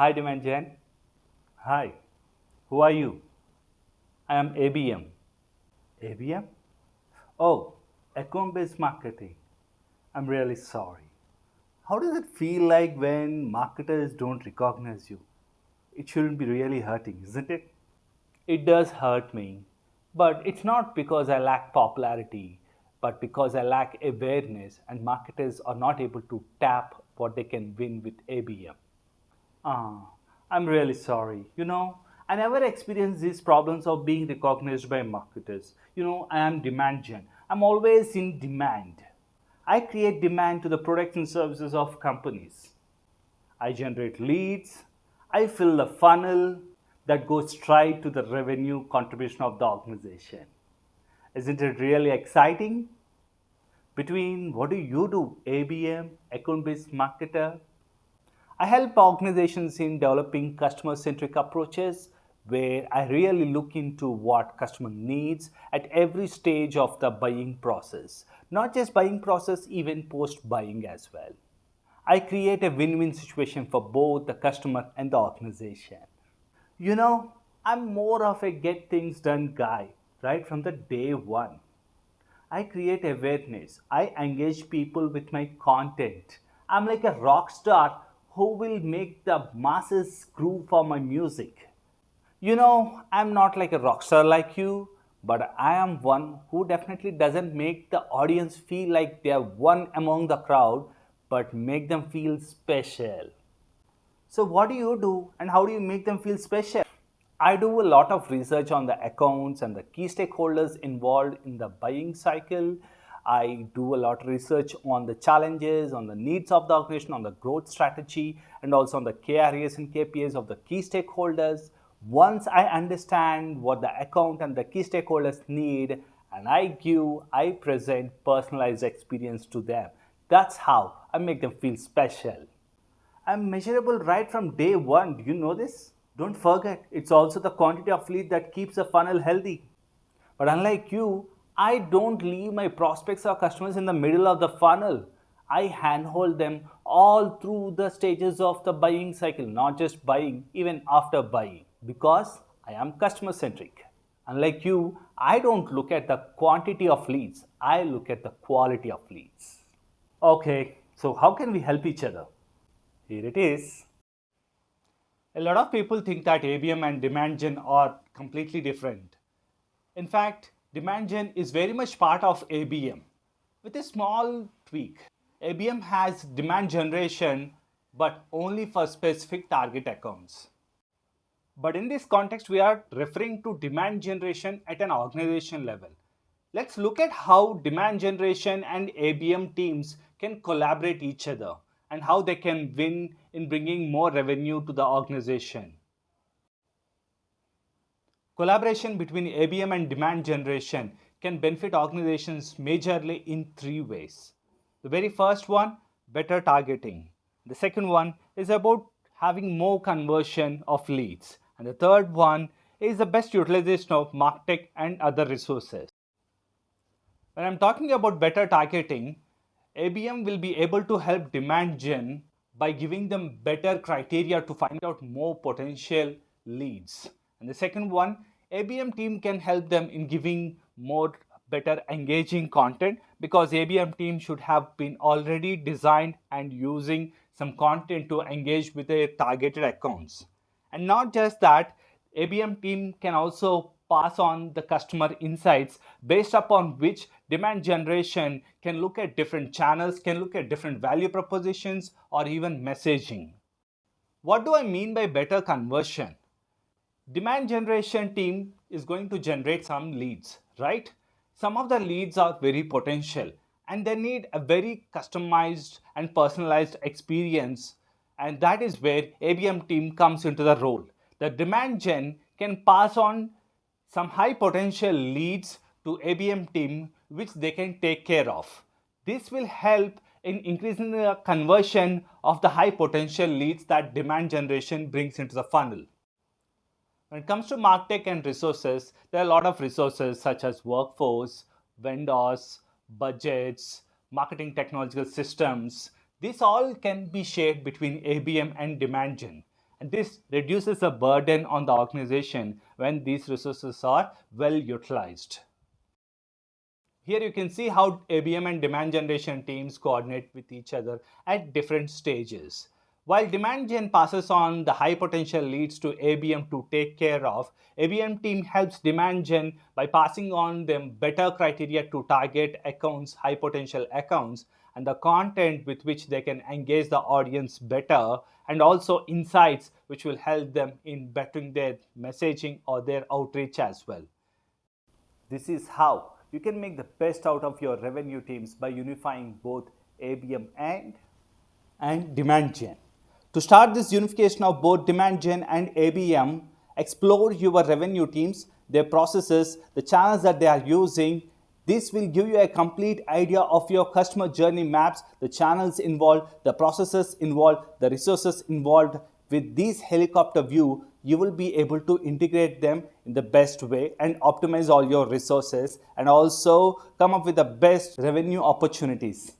Hi, Demand Gen. Hi, who are you? I am ABM. ABM? Oh, account based marketing. I'm really sorry. How does it feel like when marketers don't recognize you? It shouldn't be really hurting, isn't it? It does hurt me, but it's not because I lack popularity, but because I lack awareness and marketers are not able to tap what they can win with ABM. Ah, I'm really sorry. I never experienced these problems of being recognized by marketers. I am demand gen. I'm always in demand. I create demand to the products and services of companies. I generate leads. I fill the funnel that goes straight to the revenue contribution of the organization. Isn't it really exciting? Between what do you do, ABM, account based marketer, I help organizations in developing customer centric approaches where I really look into what customer needs at every stage of the buying process, not just buying process, even post buying as well. I create a win win situation for both the customer and the organization. You know, I'm more of a get things done guy right from the day one. I create awareness. I engage people with my content. I'm like a rock star who will make the masses groove for my music. I'm not like a rock star like you, but I am one who definitely doesn't make the audience feel like they are one among the crowd, but make them feel special. So, what do you do and how do you make them feel special? I do a lot of research on the accounts and the key stakeholders involved in the buying cycle. I do a lot of research on the challenges, on the needs of the organization, on the growth strategy, and also on the KRAs and KPIs of the key stakeholders. Once I understand what the account and the key stakeholders need, and I present personalized experience to them. That's how I make them feel special. I'm measurable right from day one. Do you know this? Don't forget, it's also the quantity of lead that keeps the funnel healthy. But unlike you, I don't leave my prospects or customers in the middle of the funnel. I handhold them all through the stages of the buying cycle, not just buying, even after buying, because I am customer centric. Unlike you, I don't look at the quantity of leads, I look at the quality of leads. Okay, so how can we help each other? Here it is. A lot of people think that ABM and Demand Gen are completely different. In fact, Demand Gen is very much part of ABM with a small tweak. ABM has demand generation but only for specific target accounts. But in this context, we are referring to demand generation at an organization level. Let's look at how demand generation and ABM teams can collaborate each other and how they can win in bringing more revenue to the organization. Collaboration between ABM and demand generation can benefit organizations majorly in three ways. The very first one, better targeting. The second one is about having more conversion of leads. And the third one is the best utilization of martech and other resources. When I'm talking about better targeting, ABM will be able to help demand gen by giving them better criteria to find out more potential leads. And the second one, ABM team can help them in giving more better engaging content because ABM team should have been already designed and using some content to engage with their targeted accounts. And not just that, ABM team can also pass on the customer insights based upon which demand generation can look at different channels, can look at different value propositions or even messaging. What do I mean by better conversion? Demand generation team is going to generate some leads, right? Some of the leads are very potential and they need a very customized and personalized experience, and that is where ABM team comes into the role. The demand gen can pass on some high potential leads to ABM team which they can take care of. This will help in increasing the conversion of the high potential leads that demand generation brings into the funnel. When it comes to martech and resources, there are a lot of resources such as workforce, vendors, budgets, marketing technological systems. These all can be shared between ABM and demand gen. And this reduces the burden on the organization when these resources are well utilized. Here you can see how ABM and demand generation teams coordinate with each other at different stages. While demand gen passes on the high potential leads to ABM to take care of, ABM team helps demand gen by passing on them better criteria to target accounts, high potential accounts, and the content with which they can engage the audience better, and also insights which will help them in bettering their messaging or their outreach as well. This is how you can make the best out of your revenue teams by unifying both ABM and demand gen. To start this unification of both demand gen and ABM, explore your revenue teams, their processes, the channels that they are using. This will give you a complete idea of your customer journey maps, the channels involved, the processes involved, the resources involved. With this helicopter view, you will be able to integrate them in the best way and optimize all your resources and also come up with the best revenue opportunities.